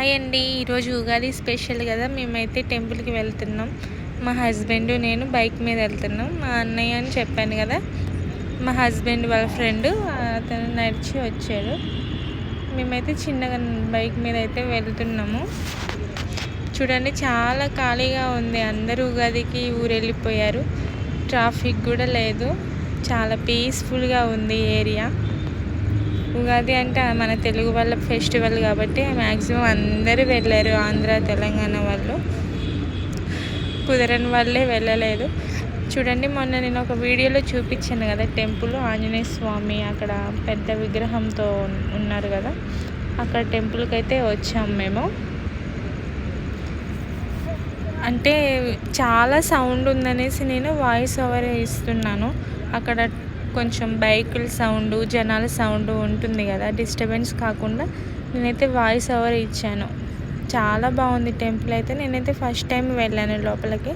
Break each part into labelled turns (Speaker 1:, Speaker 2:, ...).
Speaker 1: Hi అండి. ఈరోజు Ugadi special కదా, మేమైతే టెంపుల్కి వెళ్తున్నాం. మా హస్బెండ్ నేను బైక్ మీద వెళ్తున్నాం. మా అన్నయ్య అని చెప్పాను కదా, మా హస్బెండ్ వాళ్ళ ఫ్రెండ్ అతను నడిచి వచ్చాడు. మేమైతే చిన్నగా బైక్ మీద అయితే వెళ్తున్నాము. చూడండి, చాలా ఖాళీగా ఉంది. అందరూ ఉగాదికి ఊరు వెళ్ళిపోయారు. ట్రాఫిక్ కూడా లేదు. చాలా పీస్ఫుల్గా ఉంది ఏరియా. ఉగాది అంటే మన తెలుగు వాళ్ళ ఫెస్టివల్ కాబట్టి మ్యాక్సిమం అందరూ వెళ్ళారు. ఆంధ్ర తెలంగాణ వాళ్ళు, కుదరని వాళ్ళే వెళ్ళలేదు. చూడండి, మొన్న నేను ఒక వీడియోలో చూపించాను కదా, టెంపుల్ ఆంజనేయ స్వామి అక్కడ పెద్ద విగ్రహంతో ఉన్నారు కదా, అక్కడ టెంపుల్కి అయితే వచ్చాము మేము. అంటే చాలా సౌండ్ ఉందనేసి నేను వాయిస్ ఓవర్ ఇస్తున్నాను. అక్కడ కొంచెం బైకుల సౌండ్, జనాల సౌండ్ ఉంటుంది కదా, డిస్టర్బెన్స్ కాకుండా నేనైతే వాయిస్ ఓవర్ ఇచ్చాను. చాలా బాగుంది టెంపుల్ అయితే. నేనైతే ఫస్ట్ టైం వెళ్ళాను లోపలికి.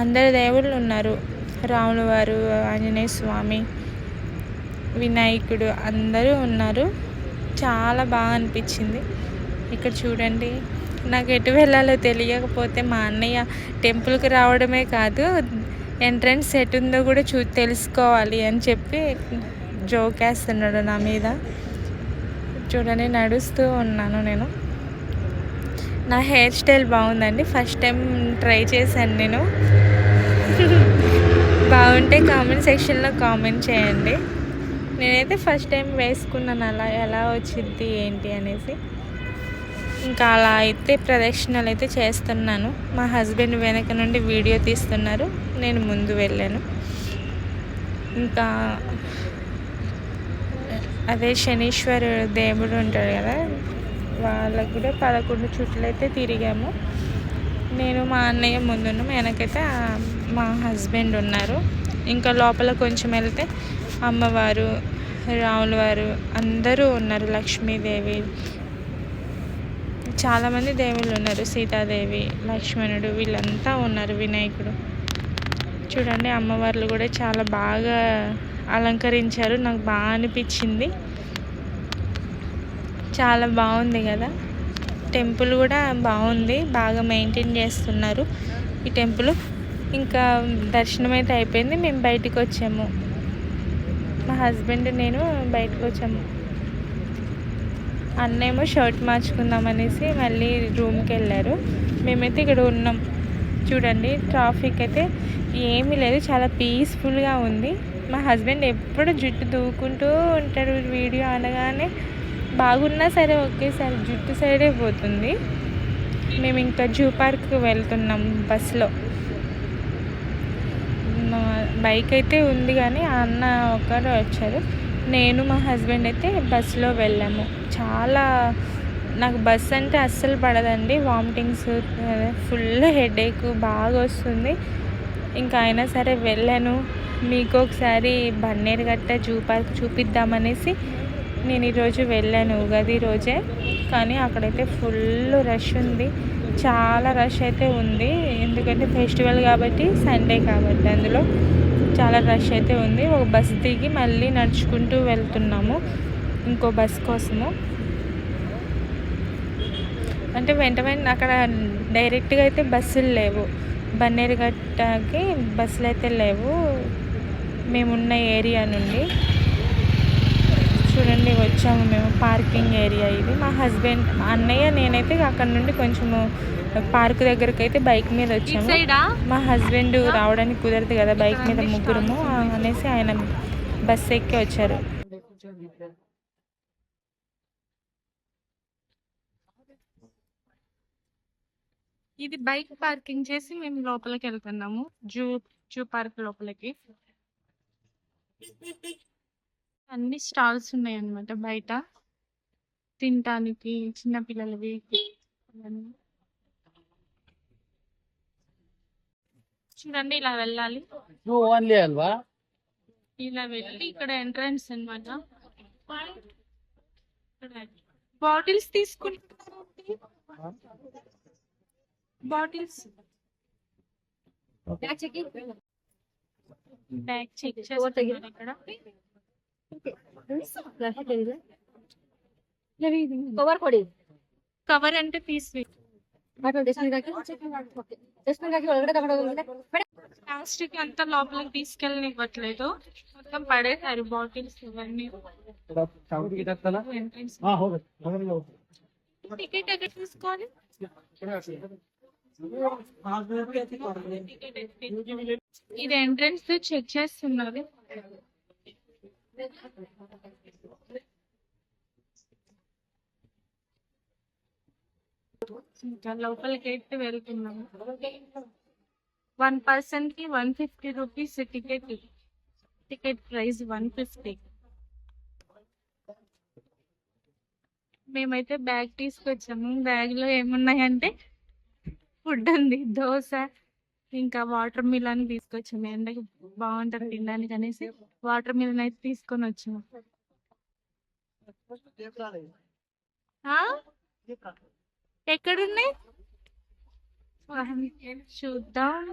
Speaker 1: అందరు దేవుళ్ళు ఉన్నారు. రాముల వారు, ఆంజనేయ స్వామి, వినాయకుడు అందరూ ఉన్నారు. చాలా బాగా అనిపించింది. ఇక్కడ చూడండి, నాకు ఎటు వెళ్ళాలో తెలియకపోతే మా అన్నయ్య టెంపుల్కి రావడమే కాదు, ఎంట్రన్స్ ఎటు ఉందో కూడా తెలుసుకోవాలి అని చెప్పి జోక్ వేస్తున్నాడు నా మీద. చూడండి, నడుస్తూ ఉన్నాను నేను. నా హెయిర్ స్టైల్ బాగుందండి. ఫస్ట్ టైం ట్రై చేశాను నేను. బాగుంటే కామెంట్ సెక్షన్లో కామెంట్ చేయండి. నేనైతే ఫస్ట్ టైం వేసుకున్నాను. అలా ఎలా వచ్చింది ఏంటి అనేసి. ఇంకా అలా అయితే ప్రదక్షిణలు అయితే చేస్తున్నాను. మా హస్బెండ్ వెనక నుండి వీడియో తీస్తున్నారు, నేను ముందు వెళ్ళాను. ఇంకా అదే శనీశ్వర దేవుడు ఉంటాడు కదా, వాళ్ళకు కూడా 11 చుట్లు అయితే తిరిగాము. నేను మా అన్నయ్య ముందున్నాం, వెనకైతే మా హస్బెండ్ ఉన్నారు. ఇంకా లోపల కొంచెం వెళ్తే అమ్మవారు, రాముల వారు అందరూ ఉన్నారు. లక్ష్మీదేవి, చాలామంది దేవుళ్ళు ఉన్నారు. సీతాదేవి, లక్ష్మణుడు, వీళ్ళంతా ఉన్నారు. వినాయకుడు. చూడండి, అమ్మవార్లు కూడా చాలా బాగా అలంకరించారు. నాకు బాగా అనిపించింది. చాలా బాగుంది కదా. టెంపుల్ కూడా బాగుంది, బాగా మెయింటైన్ చేస్తున్నారు ఈ టెంపుల్. ఇంకా దర్శనం అయితే అయిపోయింది. మేము బయటికి వచ్చాము. మా హస్బెండ్ నేను బయటకు వచ్చాము. అన్నేమో షర్ట్ మార్చుకుందాం అనేసి మళ్ళీ రూమ్కి వెళ్ళారు. మేమైతే ఇక్కడ ఉన్నాం. చూడండి, ట్రాఫిక్ అయితే ఏమీ లేదు, చాలా పీస్ఫుల్గా ఉంది. మా హస్బెండ్ ఎప్పుడు జుట్టు దూకుంటూ ఉంటాడు. వీడియో అనగానే బాగున్నా సరే ఒకేసారి జుట్టు సైడే పోతుంది. మేము ఇంకా జూ పార్క్కి వెళ్తున్నాం బస్సులో. బైక్ అయితే ఉంది కానీ అన్న ఒకరు వచ్చారు. నేను మా హస్బెండ్ అయితే బస్సులో వెళ్ళాము. చాలా నాకు బస్ అంటే అస్సలు పడదండి. వామిటింగ్స్, ఫుల్ హెడేక్ బాగా వస్తుంది. ఇంకా అయినా సరే వెళ్ళాను. మీకు ఒకసారి బన్నేరుగట్ట జూ పార్క్ చూపిద్దామనేసి నేను ఈరోజు వెళ్ళాను, ఉగాది రోజే. కానీ అక్కడైతే ఫుల్ రష్ ఉంది. చాలా రష్ అయితే ఉంది, ఎందుకంటే ఫెస్టివల్ కాబట్టి, సండే కాబట్టి అందులో చాలా రష్ అయితే ఉంది. ఒక బస్ దిగి మళ్ళీ నడుచుకుంటూ వెళ్తున్నాము ఇంకో బస్ కోసము. అంటే వెంట అక్కడ డైరెక్ట్గా అయితే బస్సులు లేవు. బన్నేరుగట్టకి బస్సులు అయితే లేవు మేమున్న ఏరియా నుండి. చూడండి, వచ్చాము మేము. పార్కింగ్ ఏరియా ఇది. మా హస్బెండ్, మా అన్నయ్య, నేనైతే అక్కడ నుండి కొంచెము పార్క్ దగ్గరికి అయితే బైక్ మీద వచ్చాము. మా హస్బెండ్ రావడానికి కుదరదు కదా బైక్ మీద, ముగ్గురము అనేసి ఆయన బస్ ఎక్కి వచ్చారు. ఇది బైక్ పార్కింగ్ చేసి మేము లోపలికి వెళ్తున్నాము, జూ పార్క్ లోపలికి. అన్ని స్టాల్స్ ఉన్నాయి అన్నమాట బయట తినటానికి, చిన్నపిల్లలవి. చూడండి, ఇలా వెళ్ళాలి. ఇలా వెళ్ళి ఇక్కడ ఎంట్రన్స్ అన్నమాట. బాటిల్స్ తీసుకుంటారు. బాటిల్స్ బ్యాగ్ చెక్ చేస్తున్నారు ఇక్కడ. కవర్ కొడి ಕವರ್ అంటే తీసి ప్లాస్టిక్ అంతా లోపలికి తీసుకెళ్ళి ఇవ్వట్లేదు, మొత్తం పడేసారు బాటిల్స్ ఇవన్నీ. టికెట్ ఎక్కడ తీసుకోవాలి? ఇది ఎంట్రన్స్ చెక్ చేస్తున్నారు. ఇంకా లోపలికి అయితే వెళ్తున్నాము. 1 person కి 150 రూపీస్ టికెట్. Ticket price 150. మేమైతే బ్యాగ్ తీసుకొచ్చాము. బ్యాగ్ లో ఏమున్నాయంటే ఫుడ్ ఉంది, దోశ ఇంకా వాటర్ మిలన్ తీసుకొచ్చాము. ఎండకి బాగుంటది తినడానికి అనేసి వాటర్ మిలన్ అయితే తీసుకొని వచ్చాము. ఎక్కడున్నాయి చూద్దాం.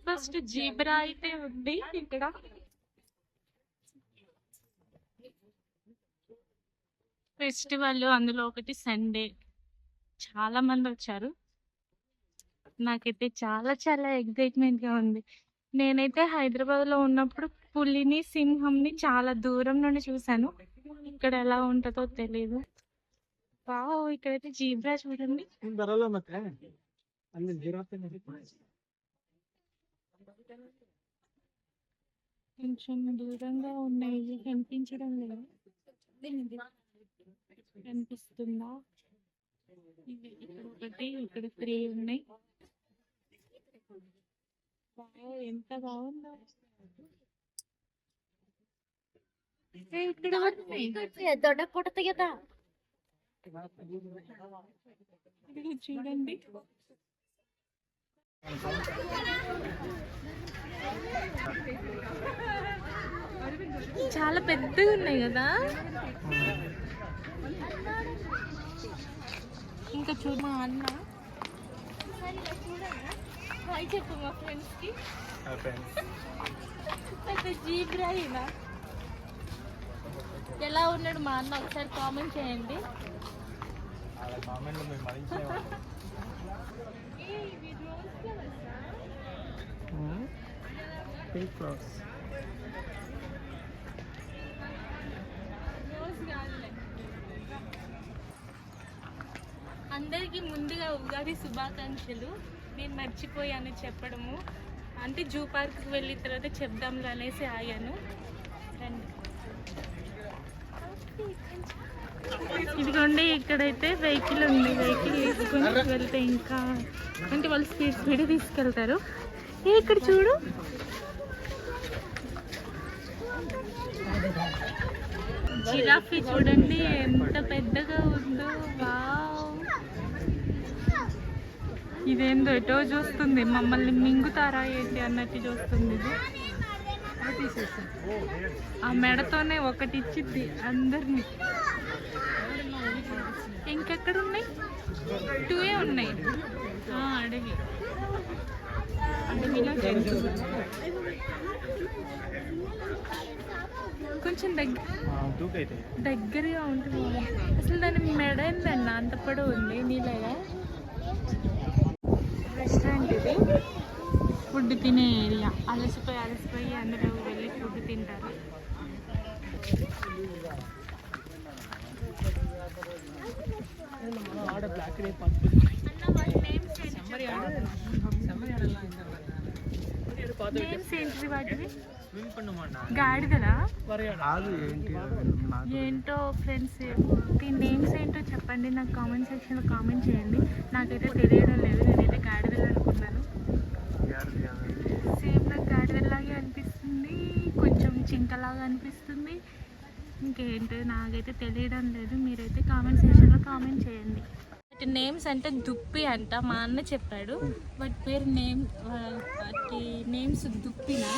Speaker 1: ఫస్ట్ జీబ్రా అయితే ఉంది ఇక్కడ. ఫెస్టివల్, అందులో ఒకటి సండే. చాలా మంది వచ్చారు. నాకైతే చాలా చాలా ఎక్సైట్మెంట్ గా ఉంది. నేనైతే హైదరాబాద్ లో ఉన్నప్పుడు పులిని, సింహంని చాలా దూరం నుండి చూసాను. ఇక్కడ ఎలా ఉంటుందో తెలీదు. వావ్, ఇక్కడైతే జీబ్రా చూడండి. కొంచెం దూరంగా ఉన్నాయి, కనిపించడం లేదు. కనిపిస్తుందా? ఇక్కడ ఒకటి, ఇక్కడ 3 ఉన్నాయి. ఎంత బాగుందో. ఇక్కడ దొడ్డ పొట్ట కదా చూడండి. చాలా పెద్దగా ఉన్నాయి కదా. ఇంకా చూడు మా అన్న హాయ్ చెప్పు మా ఫ్రెండ్స్ కి. జీబ్రా అయినా ఎలా ఉన్నాడు మా అన్న, ఒకసారి కామెంట్ చేయండి. అందరికి ముందుగా ఉగాది శుభాకాంక్షలు. నేను మర్చిపోయాను చెప్పడము, అంటే జూ పార్క్కి వెళ్ళిన తర్వాత చెప్దాంలో అనేసి ఆగాను. రండి. ఇదిగోండి, ఇక్కడైతే వెహికల్ ఉంది. వెహికల్ తీసుకొని వెళ్తే ఇంకా అంటే వాళ్ళు స్పీడ్ తీసుకెళ్తారు. ఇక్కడ చూడు, జిరాఫీ చూడండి ఎంత పెద్దగా ఉందో. వావ్, ఇదేందో ఎటో చూస్తుంది, మమ్మల్ని మింగుతారా ఏంటి అన్నట్టు చూస్తుంది. ఇది ఆ మెడతోనే ఒకటి ఇచ్చిద్ది అందరినీ. ఇంకెక్కడ ఉన్నాయి? 2 ఉన్నాయి. అడవి, అడవిలో కొంచెం దగ్గరగా ఉంటుంది. అసలు దాని మెడ ఏందన్న అంత పొడవు ఉంది నీళ్ళగా. రెస్టారెంట్ ఇది, ఫుడ్ తినే ఏరియా. అలసిపోయి అందులో వెళ్ళి ఫుడ్ తింటారు. నేమ్స్ ఏంటిది వాటివి? గాడిదలా ఏంటో ఫ్రెండ్స్, దీని నేమ్స్ ఏంటో చెప్పండి నాకు కామెంట్ సెక్షన్లో కామెంట్ చేయండి. నాకైతే తెలియడం లేదు. నేనైతే గాడిదలు అనుకున్నాను. సేమ్ నాకు గాడిదలాగే అనిపిస్తుంది, కొంచెం చింతలాగా అనిపిస్తుంది. ఇంకేంటో నాకైతే తెలియడం లేదు. మీరైతే కామెంట్ సెక్షన్లో కామెంట్ చేయండి. వాటి నేమ్స్ అంటే దుప్పి అంట, మా అన్న చెప్పాడు. వాటి పేరు వాటి నేమ్స్ దుప్పినా.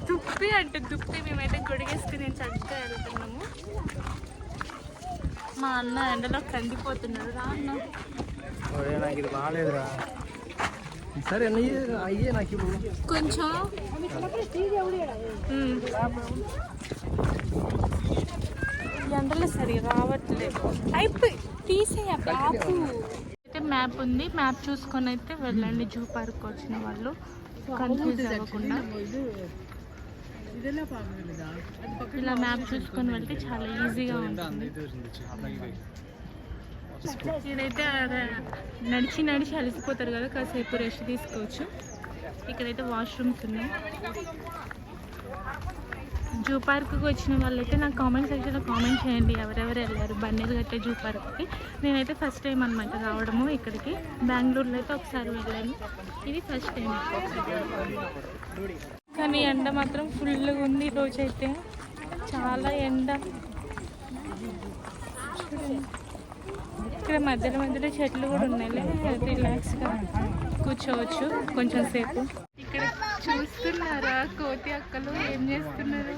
Speaker 1: దుప్పి అంటే దుప్పి. మేమైతే గొడిగేసుకుని చక్కగా వెళ్తున్నాము. మా అన్న ఎండలో కందిపోతున్నాడు. రా అన్న.
Speaker 2: సరే అయ్యే నాకు
Speaker 1: కొంచెం ఎండలో సరిగా రావట్లేదు. అయిపోయి తీసేయ బాబు. అయితే మ్యాప్ ఉంది, మ్యాప్ చూసుకొని అయితే వెళ్ళండి. జూ పార్క్ వచ్చిన వాళ్ళు కన్ఫ్యూజ్ అవ్వకుండా ఇలా మ్యాప్ చూసుకొని వెళ్తే చాలా ఈజీగా ఉంటుంది. ఇక్కడైతే నడిచి నడిచి అలసిపోతారు కదా, కాసేపు రెస్ట్ తీసుకోవచ్చు. ఇక్కడైతే వాష్రూమ్స్ ఉన్నాయి. జూ పార్క్కి వచ్చిన వాళ్ళైతే నాకు కామెంట్ సెక్షన్లో కామెంట్ చేయండి ఎవరెవరు వెళ్ళారు బన్నీర్ఘట్ట జూ పార్క్కి. నేనైతే ఫస్ట్ టైం అనమాట రావడము ఇక్కడికి. బెంగళూరులో అయితే ఒకసారి వెళ్ళాను, ఇది ఫస్ట్ టైం. కానీ ఎండ మాత్రం ఫుల్గా ఉంది ఈరోజైతే, చాలా ఎండ. ఇక్కడ మధ్యలో మధ్యలో చెట్లు కూడా ఉన్నాయి, రిలాక్స్గా కూర్చోవచ్చు కొంచెం సేపు. ఇక్కడ చూస్తున్నారా కోతి అక్కలు ఏం చేస్తున్నారు?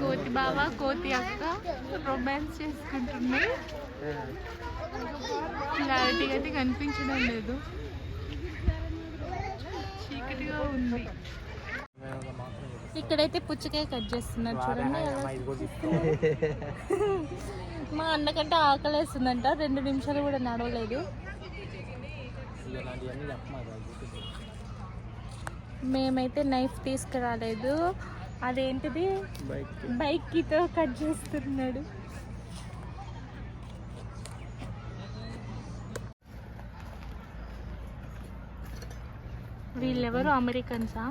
Speaker 1: కోతి బావ కోతి అక్క రొమాన్స్ చేసుకుంటున్నాయి. క్లారిటీగా అయితే కనిపించడం లేదు, చీకటిగా ఉంది. ఇక్కడైతే పుచ్చకాయ కట్ చేస్తున్నారు చూడండి. మా అన్నకంటే ఆకలి వేస్తుందంట, 2 నిమిషాలు కూడా నడవలేదు. మేమైతే నైఫ్ తీసుకురాలేదు, అదేంటిది బైక్తో కట్ చేస్తున్నాడు. వీళ్ళెవరు అమెరికన్సా?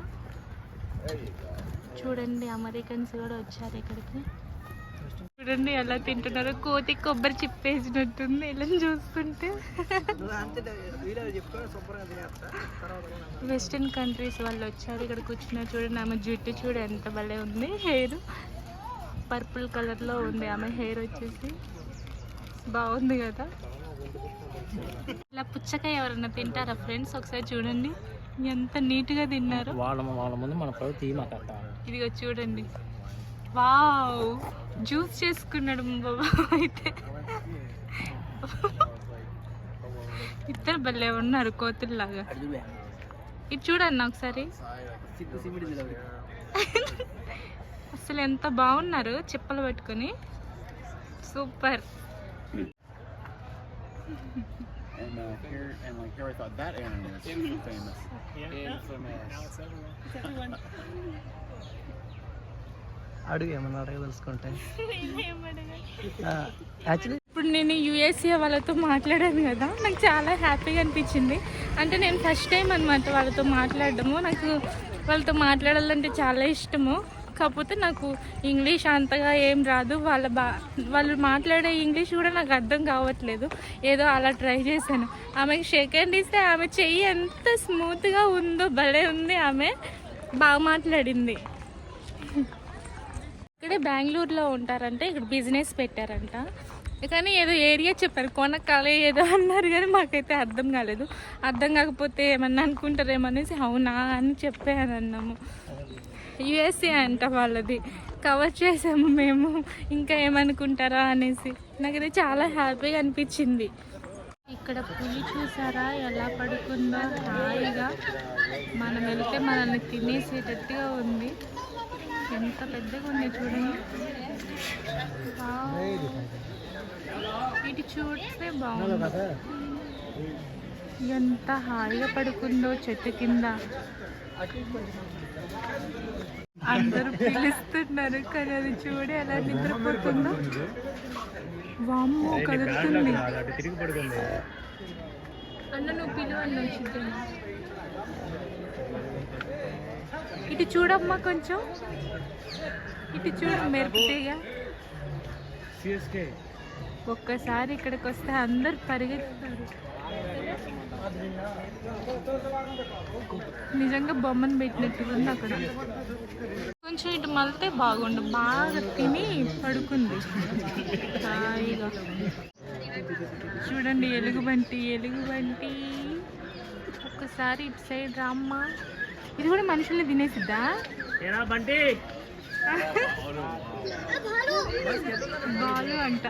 Speaker 1: చూడండి అమెరికన్స్ కూడా వచ్చారు ఇక్కడికి. చూడండి ఎలా తింటున్నారు, కోతి కొబ్బరి చిప్పేసినట్టుంది ఇలా చూస్తుంటే. వెస్టర్న్ కంట్రీస్ వాళ్ళు వచ్చారు ఇక్కడ కూర్చున్నారు. చూడండి ఆమె జుట్టు చూడ ఎంత భలే ఉంది, హెయిర్ పర్పుల్ కలర్లో ఉంది ఆమె హెయిర్ వచ్చేసి, బాగుంది కదా. ఇలా పుచ్చకాయ ఎవరన్నా తింటారా ఫ్రెండ్స్? ఒకసారి చూడండి ఎంత నీట్గా తిన్నారు. ఇదిగో చూడండి, వావ్ జ్యూస్ చేసుకున్నాడు బాబా. అయితే ఇద్దరు భలే ఉన్నారు కోతుల్లాగా. ఇది చూడండి ఒకసారి, అసలు ఎంత బాగున్నారు చెప్పలు పట్టుకొని, super.
Speaker 3: Here I thought that animal was famous.
Speaker 2: అడుగు ఏమన్నా అడగదలుచుకుంటే.
Speaker 1: ఇప్పుడు నేను యుఎస్ఏ వాళ్ళతో మాట్లాడాను కదా, నాకు చాలా హ్యాపీగా అనిపించింది. అంటే నేను ఫస్ట్ టైం అనమాట వాళ్ళతో మాట్లాడడము. నాకు వాళ్ళతో మాట్లాడాలంటే చాలా ఇష్టము, కాకపోతే నాకు ఇంగ్లీష్ అంతగా ఏం రాదు. వాళ్ళు మాట్లాడే ఇంగ్లీష్ కూడా నాకు అర్థం కావట్లేదు. ఏదో అలా ట్రై చేశాను. ఆమెకి షేక్ హ్యాండ్ ఇస్తే ఆమె చెయ్యి ఎంత స్మూత్గా ఉందో, భలే ఉంది. ఆమె బాగా మాట్లాడింది. ఇక్కడే బెంగళూరులో ఉంటారంటే ఇక్కడ బిజినెస్ పెట్టారంట, కానీ ఏదో ఏరియా చెప్పారు, కొనకాలే ఏదో అన్నారు, కానీ మాకైతే అర్థం కాలేదు. అర్థం కాకపోతే ఏమన్నా అనుకుంటారేమనేసి అవునా అని చెప్పాను అన్నాము. యుఎస్ఏ అంట వాళ్ళది, కవర్ చేసాము మేము, ఇంకా ఏమనుకుంటారా అనేసి. నాకైతే చాలా హ్యాపీగా అనిపించింది. ఇక్కడ పులి చూసారా ఎలా పడుకుందో హాయిగా. మనం వెళ్తే మనల్ని తినేసేటట్టుగా ఉంది, ఎంత పెద్దగా ఉంది చూడండి. ఇటు చూస్తే బాగుంది, ఎంత హాయిగా పడుకుందో చెట్టు కింద. అందరూ పిలుస్తున్నారు కానీ అది చూడే ఎలా నిద్రపోతుందో. వామ్మో కదులుతుంది. అన్న నువ్వు పిలువన్న వచ్చింది. ఇటు చూడమ్మా కొంచెం, ఇటు చూడు మెరుపుతీగా. ఒక్కసారి ఇక్కడికి వస్తే అందరు పరిగెత్తుతారు. నిజంగా బొమ్మను పెట్టినట్టు ఉంది అక్కడ. కొంచెం ఇటు మళ్తే బాగుండు. బాగా తిని పడుకుంది హాయిగా. చూడండి ఎలుగుబంటి, ఎలుగుబంటి. ఒక్కసారి ఇటు సైడ్ రామ్మా. ఇది కూడా మనుషుల్ని తినేసిద్దా? బాలు అంట,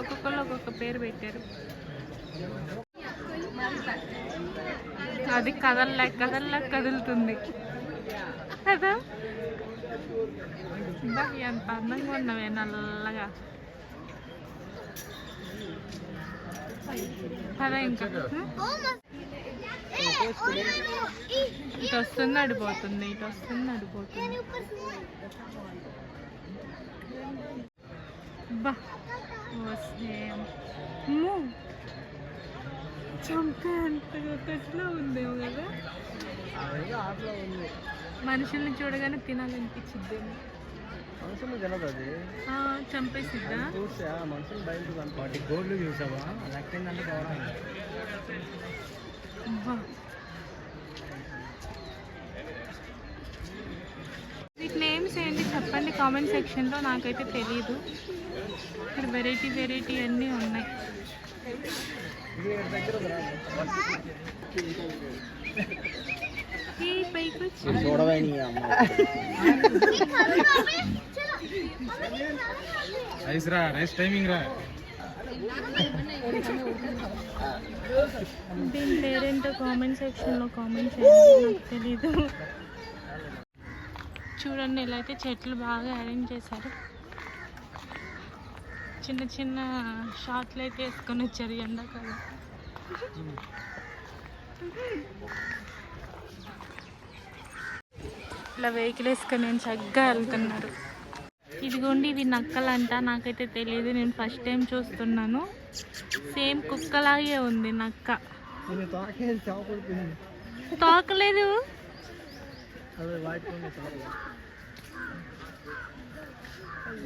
Speaker 1: ఒక్కొక్కరు ఒక్కొక్క పేరు పెట్టారు. అది కదల్లేక కదులుతుంది కదా. బా, ఎంత అందంగా ఉన్నవే నల్లగా. కదా ఇంకా ఇటు వస్తుంది అడిపోతుంది, ఇటు వస్తుంది అడిపోతుంది. బా చంప అంతగా టచ్లో ఉందేమో కదా.
Speaker 2: ఆటలో ఉంది.
Speaker 1: మనుషుల్ని చూడగానే తినాలనిపించిద్దేమో.
Speaker 2: మనుషులు తినదు అది,
Speaker 1: చంపేసిద్దా.
Speaker 2: చూసా మనుషులు బయట వాటి గోడ్లు చూసావా, లెక్కిందంటే గౌరవం.
Speaker 1: అబ్బా. వీటి నేమ్స్ ఏంటి చెప్పండి కామెంట్ సెక్షన్లో, నాకైతే తెలియదు. ఇక్కడ వెరైటీ అన్నీ ఉన్నాయి. ఈ పైకి వచ్చి
Speaker 3: రైస్ టైమింగ్ రా.
Speaker 1: దీని పేరేంటో కామెంట్ సెక్షన్లో కామెంట్ చేయండి, నాకు తెలీదు. చూడండి ఇలా అయితే చెట్లు బాగా అరేంజ్ చేశారు. చిన్న చిన్న షార్ట్లు అయితే వేసుకొని వచ్చారు ఎండాకాలం. ఇట్లా వెహికల్ వేసుకొని నేను చక్కగా వెళ్తున్నారు. ఇదిగోండి ఇవి నక్కలంట, నాకైతే తెలియదు, నేను ఫస్ట్ టైం చూస్తున్నాను. సేమ్ కుక్కలాగే ఉంది నక్క. తోకలేదు.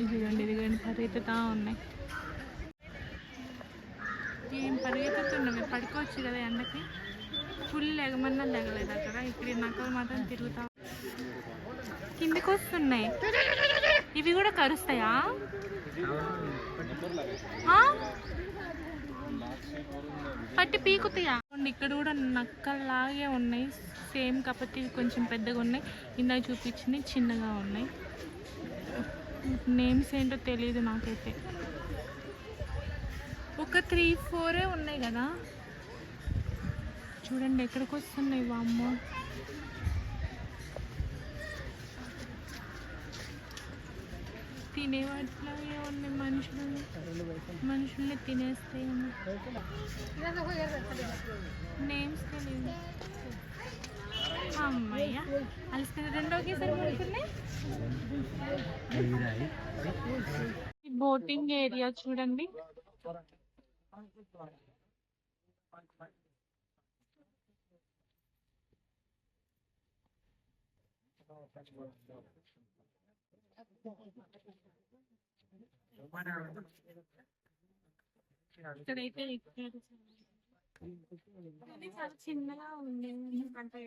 Speaker 1: ఇదిగోండి పరిగెత్తుతా ఉన్నాయి. ఏం పరిగెత్తుతున్నామే, పడుకోవచ్చు కదా ఎండకి. ఫుల్ లెగమన్నా లెగలేదు అక్కడ. ఇక్కడ నక్కలు మాత్రం తిరుగుతా కిందికి వస్తున్నాయి. ఇవి కూడా కరుస్తాయా? పట్టి పీకుతాయా? ఇక్కడ కూడా నక్కల్లాగే ఉన్నాయి సేమ్, కాకపోతే ఇవి కొంచెం పెద్దగా ఉన్నాయి. ఇందాక చూపించింది చిన్నగా ఉన్నాయి. నేమ్స్ ఏంటో తెలియదు నాకైతే. ఒక 3-4 ఉన్నాయి కదా. చూడండి ఎక్కడికి వస్తున్నాయి. వామ్మో, తినేవాటిలాగే ఉన్నాయి. మనుషుల్ని తినేస్తాయేమో. నేమ్స్ తెలియదు. అమ్మయ్య అలసిపోయింది. రెండో ఒకేసారి పడుతున్నాయి. బోటింగ్ ఏరియా చూడండి. ఇక్కడైతే చాలా చిన్నగా ఉంది. అంటే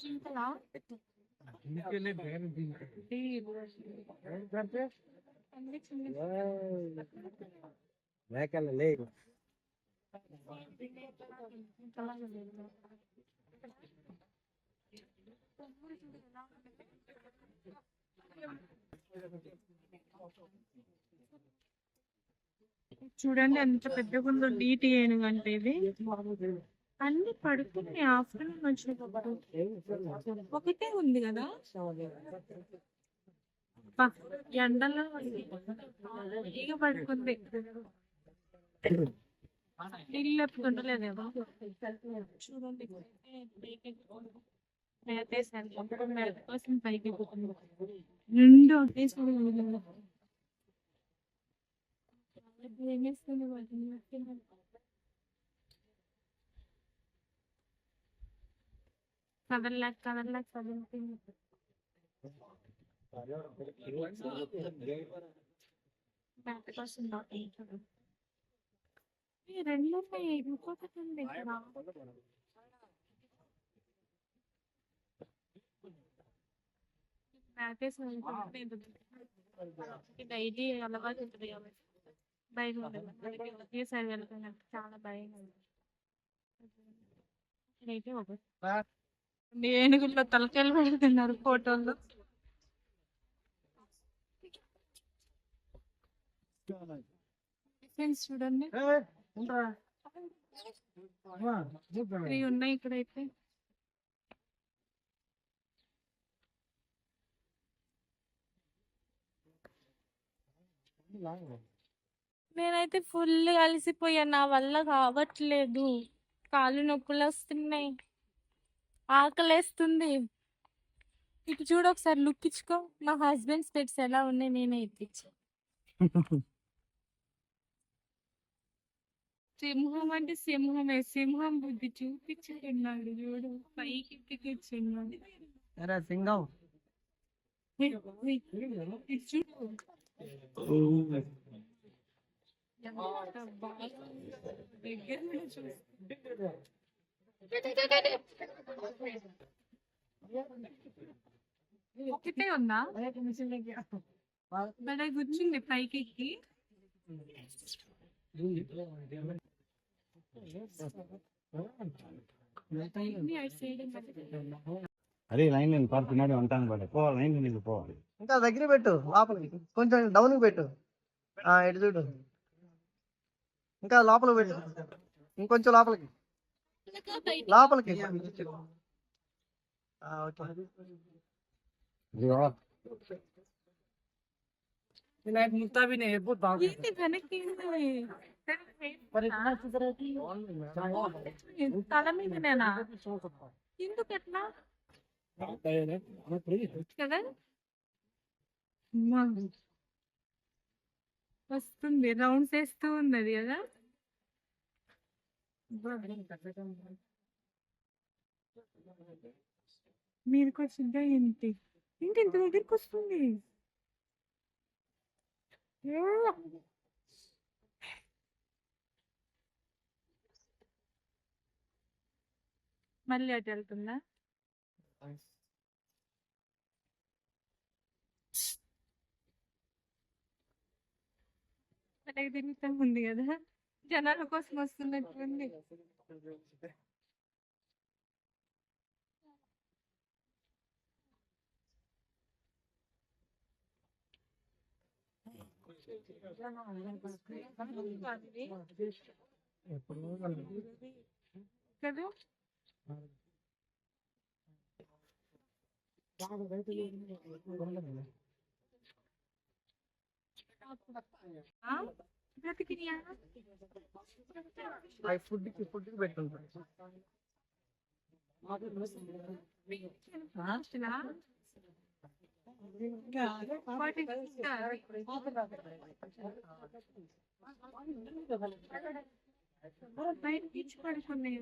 Speaker 1: జింకలా చూడండి ఎంత పెద్దగా ఉందో. డీటీ ఏనుగు అంటే ఇది. అన్ని పడుతున్నాయి. ఆఫ్టర్నూన్ వచ్చినప్పుడు ఒకటే ఉంది కదా. ఎండలో ఈగ పడుకుంది. నీళ్ళు లేపుతుంటలేదేమో. చూడండి మేత కోసం పైకి రెండు ఒకేసారి ఏమేస్తుంది వాటిని. కదలతుంది. మేత కోసం రెండు ఇంకొకటి ఉంది ఇక్కడ. డైలీ అలవాటు ఉంటుంది కాబట్టి భయం ఉండదు. ఒకేసారి వెళ్తున్నాం, చాలా భయం ఉంది. అయితే ఏనుగుల్లో తలకాయలు పెడుతున్నారు ఫోటోల్లో. చూడండి 3 ఉన్నాయి ఇక్కడైతే. నేనైతే ఫుల్ అలసిపోయాను, నా వల్ల కావట్లేదు, కాళ్ళు నొప్పులు వస్తున్నాయి, ఆకలేస్తుంది. ఇటు చూడు ఒకసారి, లుక్ ఇచ్చుకో. మా హస్బెండ్ స్పెట్స్ ఎలా ఉన్నాయి నేనే ఇప్పించా. సింహం అంటే సింహమే, సింహం బుద్ధి చూపించుకున్నాడు చూడు, పైకి కూర్చున్నాడు.
Speaker 2: సింగం
Speaker 1: ఇటు చూడు ఎంత బాగా దగ్గర నుండి చూస్తుంది. ఒకటే ఉందా, బడ కూర్చుంది పైకి ఎక్కి.
Speaker 3: అరే లైన్ నేను పార్క్ పిన్నాడి ఉంటాను బట్ పో లైన్ నీకు పో.
Speaker 2: ఇంకా దగ్గర పెట్టు, లోపలికి కొంచెం డౌన్ పెట్టు. ఎటు చూడు, ఇంకా లోపలికి పెట్టు, ఇంకొంచెం లోపలికి లోపలికి. मुद्दा भी नहीं है, बहुत भाग
Speaker 1: ఏంటి వెనక్కి తల మీదనేనా? ఎందుకు ఎట్లా కదా? అమ్మా, వస్తుంది, రౌండ్స్ వేస్తూ ఉన్నది కదా. మీరుకి వచ్చిందా ఏంటి? ఇంత దగ్గరికి వస్తుంది. మళ్ళీ అటు వెళ్తుందా? అటకి తిరుగుతూ ఉంది కదా, జనాల కోసం వస్తున్నట్టుంది. కదా బ్రతికినాయా?
Speaker 2: ఫుడ్ పెట్టుకుంటాం.
Speaker 1: బయట తీర్చి పడుకున్నాయి.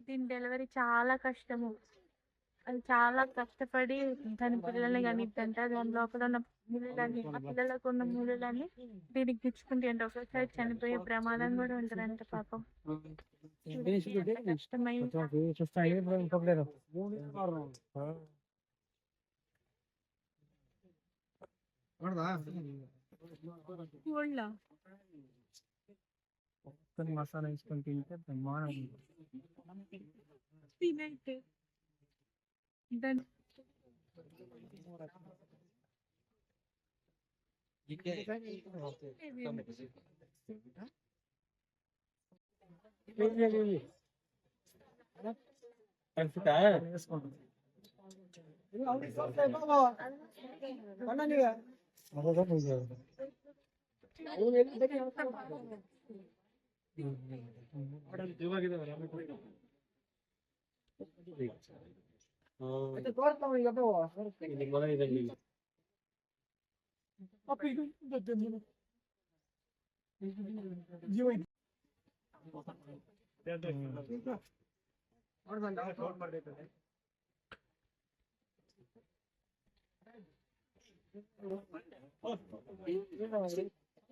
Speaker 1: దీని డెలివరీ చాలా కష్టము, అది చాలా కష్టపడి దాని పిల్లల్ని కనిద్దంట, దాని లోపల ఉన్న ముళ్ళని, ఆ పిల్లలకు ఉన్న ముళ్ళని దీనికి గుచ్చుకుంటే అంటే ఒకసారి చనిపోయే ప్రమాదం కూడా ఉంటుందంట పాపం. కష్టమైంది.
Speaker 2: మసాలా వేసుకొని తింటే బ్రహ్మాండం.
Speaker 1: తినైతే దాని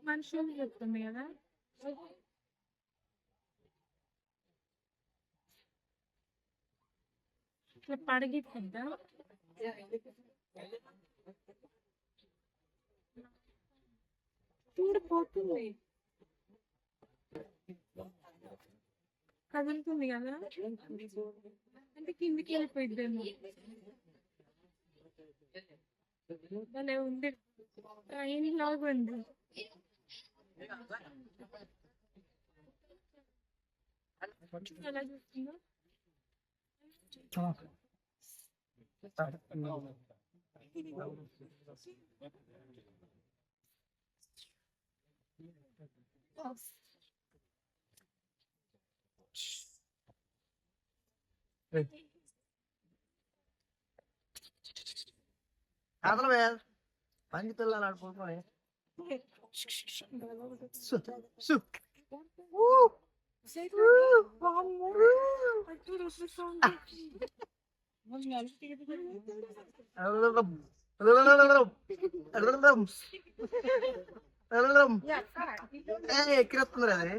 Speaker 1: మనుషులు చెప్తుంది కదా. ఇట్లా పడగిద్దా పోతుంది కదులుతుంది కదా అంటే కిందికి వెళ్ళిపోయిద్దేమో భలే ఉంది ట్రైన్ లాగా ఉంది ఎలా చూస్తుందో
Speaker 2: అసలు పంచి పిల్లలు ఆడుకుంటున్నాయి ఎక్కిరేస్తుంది అది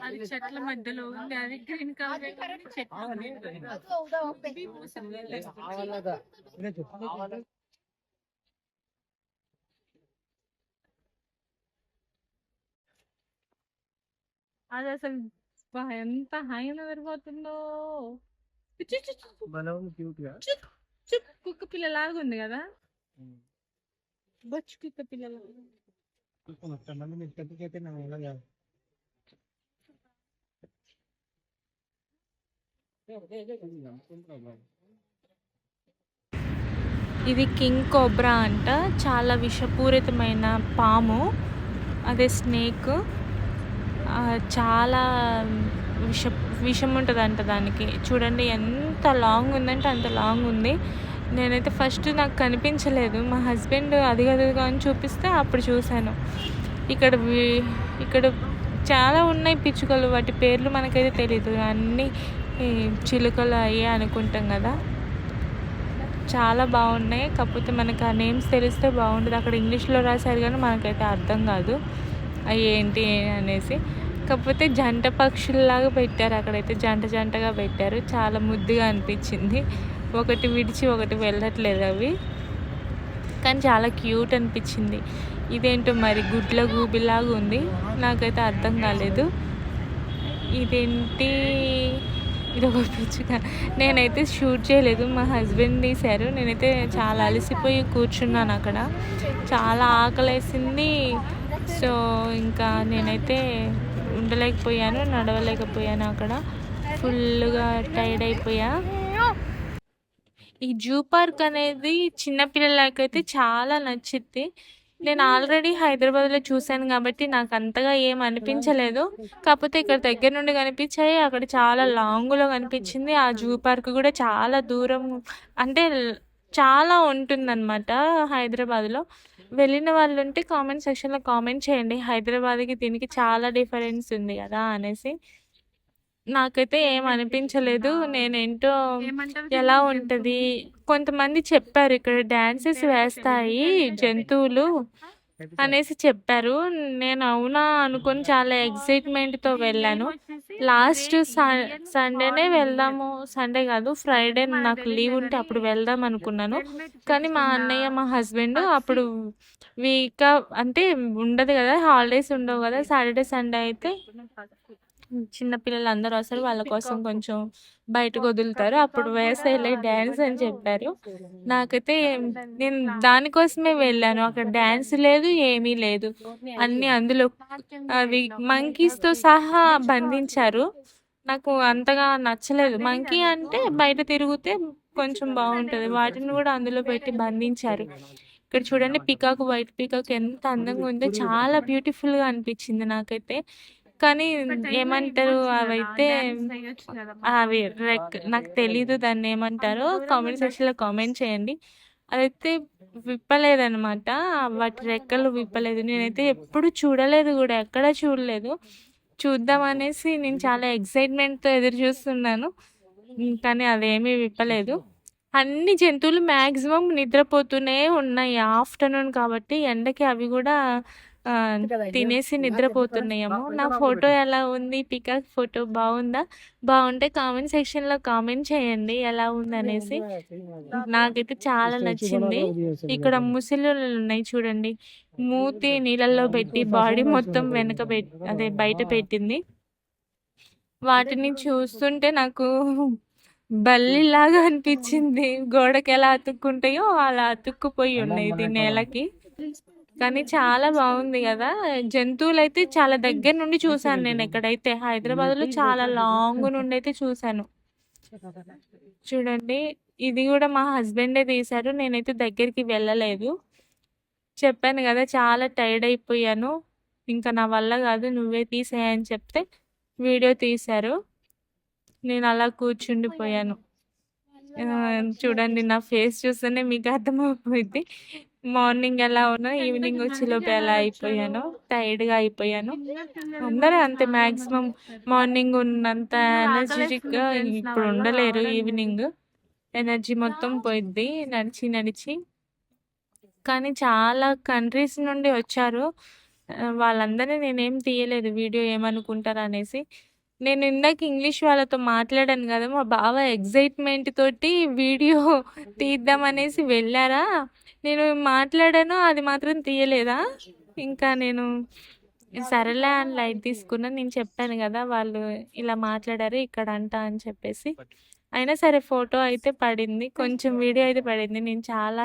Speaker 1: అది చెట్ల మధ్యలో ఉంది అది గ్రీన్ కలర్ అది అసలు ఎంత హైన పెరిగిపోతుందో కుక్క పిల్లలాగా ఉంది కదా బొచ్చు కుక్క పిల్లలాగా ఇది కింగ్ కోబ్రా అంట చాలా విషపూరితమైన పాము అదే స్నేక్ చాలా విషం ఉంటుంది అంట దానికి చూడండి ఎంత లాంగ్ ఉందంటే అంత లాంగ్ ఉంది నేనైతే ఫస్ట్ నాకు కనిపించలేదు మా హస్బెండ్ అదిగదిగా అని చూపిస్తే అప్పుడు చూశాను ఇక్కడ చాలా ఉన్నాయి పిచ్చుకలు వాటి పేర్లు మనకైతే తెలీదు అన్నీ చిలుకలు అయ్యే అనుకుంటాం కదా చాలా బాగున్నాయి కాకపోతే మనకు ఆ నేమ్స్ తెలిస్తే బాగుంటుంది అక్కడ ఇంగ్లీష్లో రాశారు కానీ మనకైతే అర్థం కాదు అవి ఏంటి అనేసి కాకపోతే జంట పక్షుల్లాగా పెట్టారు అక్కడైతే జంటగా పెట్టారు చాలా ముద్దుగా అనిపించింది ఒకటి విడిచి ఒకటి వెళ్ళట్లేదు అవి కానీ చాలా క్యూట్ అనిపించింది ఇదేంటో మరి గుడ్ల గూబిలాగా ఉంది నాకైతే అర్థం కాలేదు ఇదేంటి ఇది ఒక పిచ్చుక నేనైతే షూట్ చేయలేదు మా హస్బెండ్ తీశారు నేనైతే చాలా అలసిపోయి కూర్చున్నాను అక్కడ చాలా ఆకలేసింది సో ఇంకా నేనైతే ఉండలేకపోయాను నడవలేకపోయాను అక్కడ ఫుల్గా టైర్డ్ అయిపోయా ఈ జూ పార్క్ అనేది చిన్నపిల్లలకైతే చాలా నచ్చింది నేను ఆల్రెడీ హైదరాబాద్లో చూశాను కాబట్టి నాకు అంతగా ఏం అనిపించలేదు కాకపోతే ఇక్కడ దగ్గర నుండి కనిపించాయి అక్కడ చాలా లాంగ్లో కనిపించింది ఆ జూ పార్క్ కూడా చాలా దూరం అంటే చాలా ఉంటుందన్నమాట హైదరాబాద్లో వెళ్ళిన వాళ్ళు ఉంటే కామెంట్ సెక్షన్లో కామెంట్ చేయండి హైదరాబాద్కి దీనికి చాలా డిఫరెన్స్ ఉంది కదా అనేసి నాకైతే ఏం అనిపించలేదు నేనేంటో ఎలా ఉంటుంది కొంతమంది చెప్పారు ఇక్కడ డాన్సెస్ వేస్తాయి జంతువులు అనేసి చెప్పారు నేను అవునా అనుకొని చాలా ఎక్సైట్మెంట్తో వెళ్ళాను లాస్ట్ సండేనే వెళ్దాము సండే కాదు ఫ్రైడే నాకు లీవ్ ఉంటే అప్పుడు వెళ్దాం అనుకున్నాను కానీ మా అన్నయ్య మా హస్బెండ్ అప్పుడు వీక్ అంటే ఉండదు కదా హాలిడేస్ ఉండవు కదా సాటర్డే సండే అయితే చిన్నపిల్లలు అందరూ వస్తారు వాళ్ళ కోసం కొంచెం బయటకు వదులుతారు అప్పుడు వేసేలే డ్యాన్స్ అని చెప్పారు నాకైతే నేను దానికోసమే వెళ్ళాను అక్కడ డ్యాన్స్ లేదు ఏమీ లేదు అన్నీ అందులో అవి మంకీస్తో సహా బంధించారు నాకు అంతగా నచ్చలేదు మంకీ అంటే బయట తిరిగితే కొంచెం బాగుంటుంది వాటిని కూడా అందులో పెట్టి బంధించారు ఇక్కడ చూడండి పికాక్ వైట్ పికాక్ ఎంత అందంగా ఉందో చాలా బ్యూటిఫుల్గా అనిపించింది నాకైతే కానీ ఏమంటారు అవైతే అవి నాకు తెలీదు దాన్ని ఏమంటారో కామెంట్ సెక్షన్లో కామెంట్ చేయండి అదైతే విప్పలేదనమాట వాటి రెక్కలు విప్పలేదు నేనైతే ఎప్పుడు చూడలేదు కూడా ఎక్కడ చూడలేదు చూద్దామనేసి నేను చాలా ఎక్సైట్మెంట్తో ఎదురు చూస్తున్నాను కానీ అదేమీ విప్పలేదు అన్ని జంతువులు మ్యాక్సిమం నిద్రపోతూనే ఉన్నాయి. ఆఫ్టర్‌నూన్ కాబట్టి ఎండకి అవి గూడా తినేసి నిద్రపోతున్నాయేమో. నా ఫోటో ఎలా ఉంది? పీకాక్ ఫోటో బావుందా? బావుంటే కామెంట్ సెక్షన్‌లో కామెంట్ చేయండి ఎలా ఉందనేసి. నాకైతే చాలా నచ్చింది. ఇక్కడ ముసలోళ్ళున్నాయి చూడండి. మూతి నీళ్ళల్లో పెట్టి బాడీ మొత్తం వెనక అదే బయట పెట్టింది. వాటిని చూస్తుంటే నాకు బల్లిలాగా అనిపించింది. గోడకెలా అతుక్కుంటాయో అలా అతుక్కుపోయి ఉన్నాయి ఇది నేలకి. కానీ చాలా బాగుంది గదా! జంతువులైతే చాలా దగ్గర నుండి చూసాను నేనెక్కడైతే. హైదరాబాద్‌లో చాలా లాంగ్ నుండైతే చూసాను. చూడండి ఇది గూడా మా హస్బెండే తీశారు. నేనైతే దగ్గరికి వెళ్ళలేదు. చెప్పాను గదా! చాలా టైర్డ్ అయిపోయాను. ఇంకా నా వల్ల గాదు నువ్వే తీసేయి అని చెప్తే వీడియో తీశారు. నేనలా కూర్చుండిపోయాను. చూడండి నా ఫేస్ చూస్తేనే మీకు అర్థమైపోద్ది. మార్నింగ్ ఎలా ఉన్నా ఈవినింగ్ వచ్చేలోపు ఎలా అయిపోయానో. టైర్డ్‌గా అయిపోయాను. అందరూ అంతే మ్యాక్సిమం మార్నింగ్ ఉన్నంత ఎనర్జిటిక్‌గా ఇప్పుడు ఉండలేరు ఈవినింగ్. ఎనర్జీ మొత్తం పోయిద్ది నడిచి, నడిచి. కానీ చాలా కంట్రీస్ నుండి వచ్చారు. వాళ్ళందరిని నేనేం తీయలేదు వీడియో ఏమనుకుంటారనేసి. నేను ఇందాక ఇంగ్లీష్ వాళ్ళతో మాట్లాడాను గదా! మా బావ ఎక్సైట్‌మెంట్ తోటి వీడియో తీద్దామనేసి వెళ్లారా, నేను మాట్లాడాను అది మాత్రం తీయలేదా? ఇంకా నేను సరేలే అని లైట్ తీసుకున్నా. నేను చెప్పాను గదా! వాళ్ళు ఇలా మాట్లాడారు ఇక్కడంట అని చెప్పేసి. అయినా సరే ఫోటో అయితే పడింది. కొంచెం వీడియో అయితే పడింది. నేను చాలా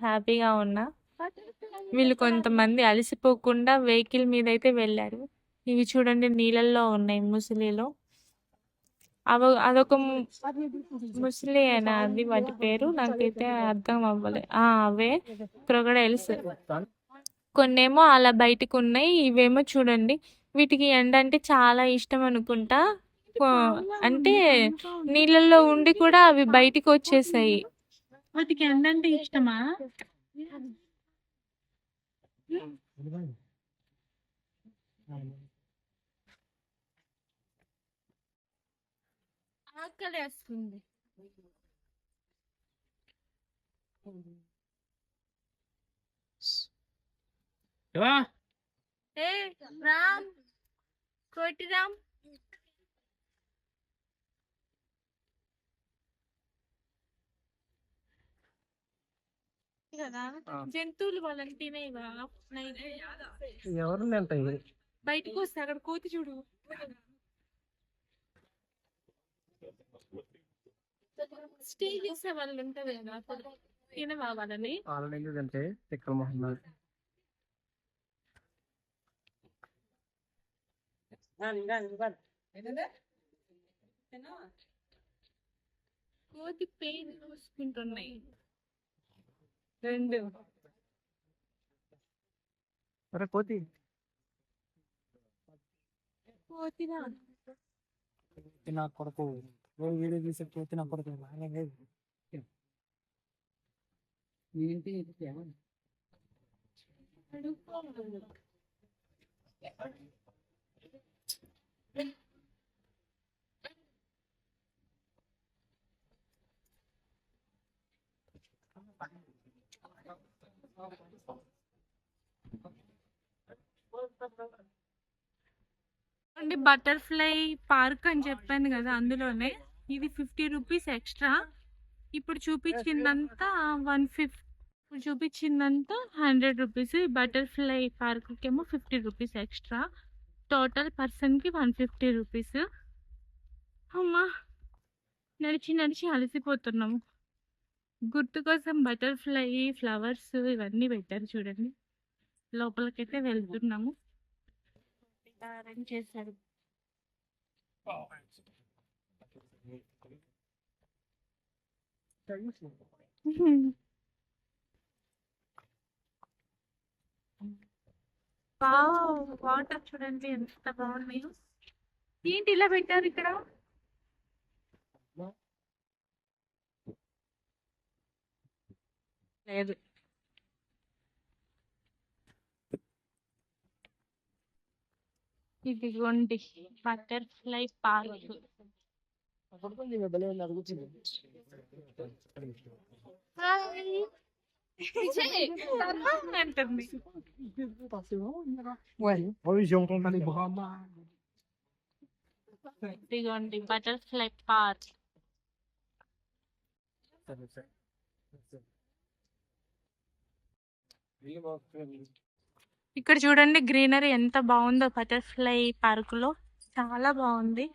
Speaker 1: హ్యాపీగా ఉన్నా. వీళ్ళు కొంతమంది అలసిపోకుండా వెహికల్ మీదైతే వెళ్లారు. ఇవి చూడండి నీళ్ళల్లో ఉన్నాయి ముసలిలో. అదొక ముసలియేనా అది వాటి పేరు? నాకైతే అర్థం అవ్వలే. అవే క్రొకడైల్స్. కొన్నేమో అలా బయటకున్నాయి. ఇవేమో చూడండి. వీటికి ఎండ అంటే చాలా ఇష్టం అనుకుంటా. అంటే నీళ్ళల్లో ఉండి కూడా అవి బయటికొచ్చేసాయి. వాటికి ఎండ అంటే ఇష్టమా? ఆకలేస్తుంది. రామ్ కోటి రామ్ కదా జంతువులు వాళ్ళని తినేవా?
Speaker 2: ఎవరు తింటాయి?
Speaker 1: బయటకు వస్తే అక్కడ కోతి చూడు. స్టే చేసే వాళ్ళు ఉంటది కదా తినవా వాళ్ళని?
Speaker 2: వాళ్ళని ఎందుకు తింటే తిక్కల మొహం.
Speaker 1: కోతి పెయిన్ చూసుకుంటున్నాయి రెండు.
Speaker 2: అరే కోతి
Speaker 1: కోతిరా
Speaker 2: నా కొడుకు వీడియో తీసే కోతి నా కొడుకు ఏంటి
Speaker 1: అంటే బటర్ఫ్లై పార్క్ అని చెప్పాను కదా అందులోనే ఇది 50 రూపీస్ ఎక్స్ట్రా. ఇప్పుడు చూపించిందంతా 150. ఇప్పుడు చూపించిందంతా 100 రూపీస్. బటర్ఫ్లై పార్క్కి ఏమో 50 రూపీస్ ఎక్స్ట్రా. టోటల్ పర్సన్కి 150 రూపీస్. అమ్మా నడిచి నడిచి అలసిపోతున్నాము. గుర్తు కోసం బటర్ఫ్లై ఫ్లవర్స్ ఇవన్నీ పెట్టారు చూడండి. లోపలికైతే వెళ్తున్నాము. అరేంజ్ చేశారు. వాటర్ చూడండి ఎంత బాగున్నాయో. ఏంటి ఇలా పెట్టారు ఇక్కడ? లేదు ఇదిగోండి బటర్ఫ్లై పార్క్.
Speaker 2: పడుకుంది భలే ఉంది అది కూర్చుంది
Speaker 1: అంటుంది. ఇదిగోండి బటర్ఫ్లై పార్క్. ఇక్కడ చూడండి గ్రీనరీ ఎంత బాగుందో బటర్ఫ్లై పార్క్ లో, చాలా బాగుంది.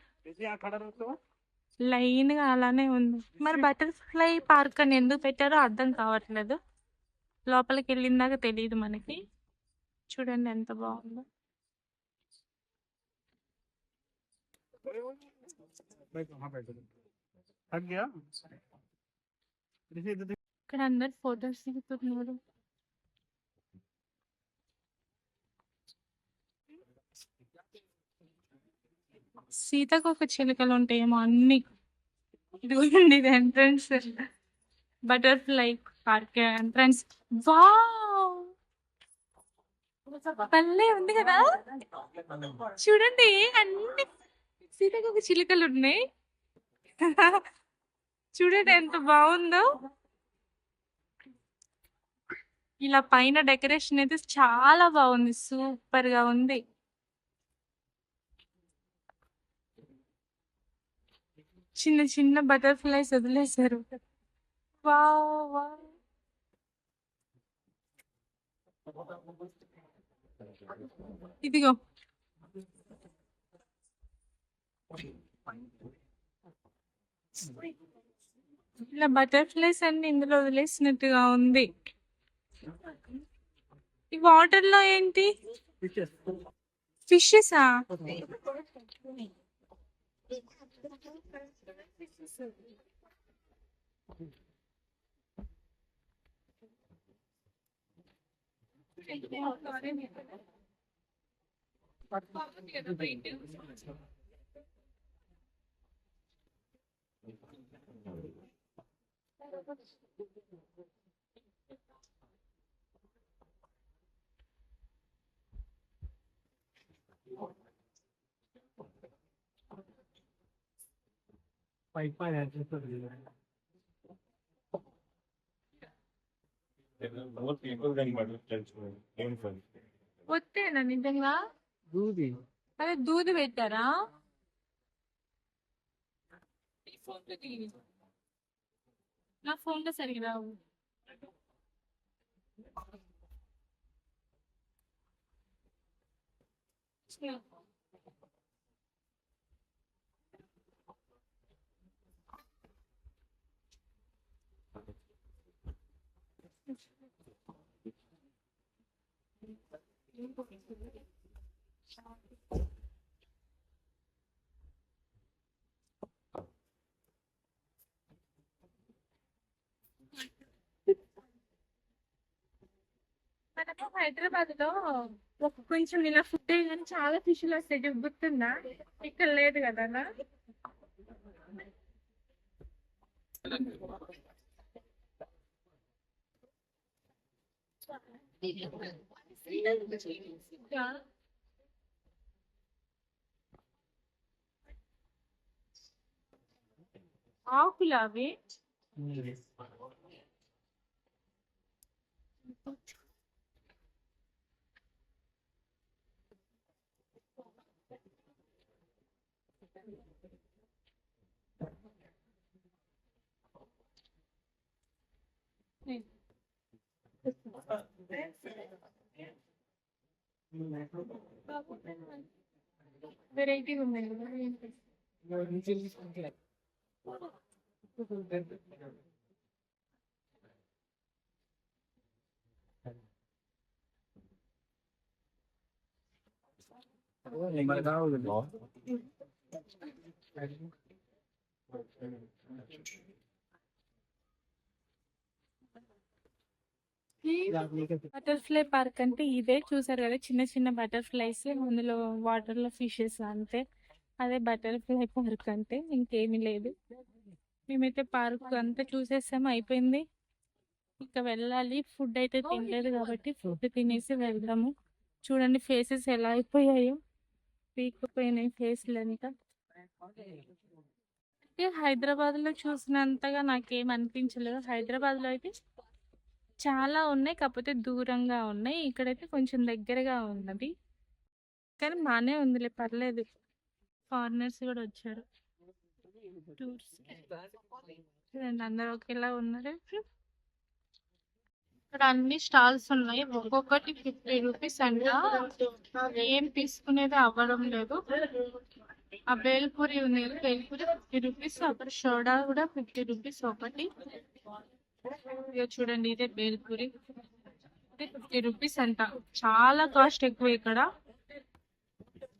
Speaker 1: లైన్ గా అలానే ఉంది. మరి బటర్ఫ్లై పార్క్ అని ఎందుకు పెట్టారో అర్థం కావట్లేదు. లోపలికి వెళ్ళిందాక తెలియదు మనకి. చూడండి ఎంత బాగుందో. ఇక్కడ అందరు ఫోటోస్ దిగుతున్నారు. సీతాకోక చిలుకలు ఉంటాయేమో అన్ని. ఇదిగోండి ఇది entrance, butterfly park entrance. Wow భలే ఉంది కదా. చూడండి అన్ని సీతాకోక చిలుకలు ఉన్నాయి. చూడండి ఎంత బాగుందో. ఇలా పైన డెకరేషన్ అయితే చాలా బాగుంది, సూపర్ గా ఉంది. చిన్న చిన్న బటర్ఫ్లైస్ వదిలేశారు. Wow wow. ఇదిగో ఇలా బటర్ఫ్లైస్ అన్ని ఇందులో వదిలేసినట్టుగా ఉంది. ఈ వాటర్ లో ఏంటి ఫిషెసా?
Speaker 3: More people than butterflies. Aim for it.
Speaker 1: వస్తేనా నిజంగా?
Speaker 2: దూది
Speaker 1: అదే దూది పెట్టారా? నా ఫోన్ లో సరిగ్గా రావు. మనకు హైదరాబాద్ లో ఒక కొంచెం ఇలా ఫుడ్ కానీ చాలా ఫిష్లు వస్తాయి, గుర్తుందా? ఇక్కడ లేదు కదా అలా. ఆకులు అవి. వెరైటీ ఉంది బటర్ఫ్లై పార్క్ అంటే ఇదే. చూసారు కదా చిన్న చిన్న బటర్ఫ్లైస్, అందులో వాటర్ లో ఫిషెస్, అంతే. అదే బటర్ఫ్లై పార్క్ అంటే, ఇంకేమీ లేదు. మేమైతే పార్క్ అంతా చూసేసాము, అయిపోయింది. ఇక వెళ్ళాలి. ఫుడ్ అయితే తినలేదు కాబట్టి ఫుడ్ తినేసి వెళ్దాము. చూడండి ఫేసెస్ ఎలా అయిపోయాయో, పీక్కుపోయినాయి ఫేస్లు అంతా. హైదరాబాద్లో చూసినంతగా నాకేం అనిపించలేదు. హైదరాబాద్లో అయితే చాలా ఉన్నాయి, కాకపోతే దూరంగా ఉన్నాయి. ఇక్కడైతే కొంచెం దగ్గరగా ఉన్నది, కానీ బాగానే ఉందిలే, పర్లేదు. ఫారినర్స్ కూడా వచ్చారు టూర్స్. చూడండి అందరూ ఒకేలా ఉన్నారు. ఇక్కడ అన్ని స్టాల్స్ ఉన్నాయి, ఒక్కొక్కటి 50 రూపీస్ అంట. ఏం తీసుకునేది అవ్వడం లేదు. ఆ బేల్పూరి ఉంది, బేల్పూరి 50 రూపీస్. అక్కడ సోడా కూడా 50 రూపీస్ ఒకటి. ఇక చూడండి ఇదే బేల్పూరి, ఇది 50 రూపీస్ అంట. చాలా కాస్ట్ ఎక్కువ ఇక్కడ.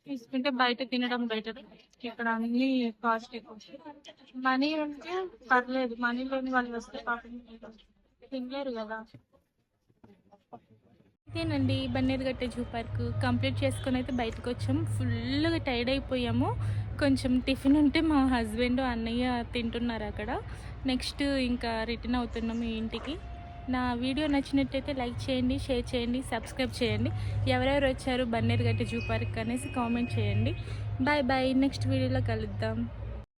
Speaker 1: తీసుకుంటే బయట తినడం బెటర్, ఇక్కడ అన్ని కాస్ట్ ఎక్కువ. మనీ ఉంటే పర్లేదు, మనీ లేని వాళ్ళు వస్తే పాపం తినలేరు కదా. ఇదేనండి బన్నేరుగట్ట జూ పార్క్ కంప్లీట్ చేసుకొని అయితే బయటకు వచ్చాము. ఫుల్గా టైర్డ్ అయిపోయాము. కొంచెం టిఫిన్ ఉంటే మా హస్బెండ్ అన్నయ్య తింటున్నారు అక్కడ. నెక్స్ట్ ఇంకా రిటర్న్ అవుతున్నాము ఇంటికి. నా వీడియో నచ్చినట్టయితే లైక్ చేయండి, షేర్ చేయండి, సబ్స్క్రైబ్ చేయండి. ఎవరెవరు వచ్చారు బన్నేరుగట్ట జూ పార్క్ అనేసి కామెంట్ చేయండి. బాయ్ బాయ్, నెక్స్ట్ వీడియోలో కలుద్దాం.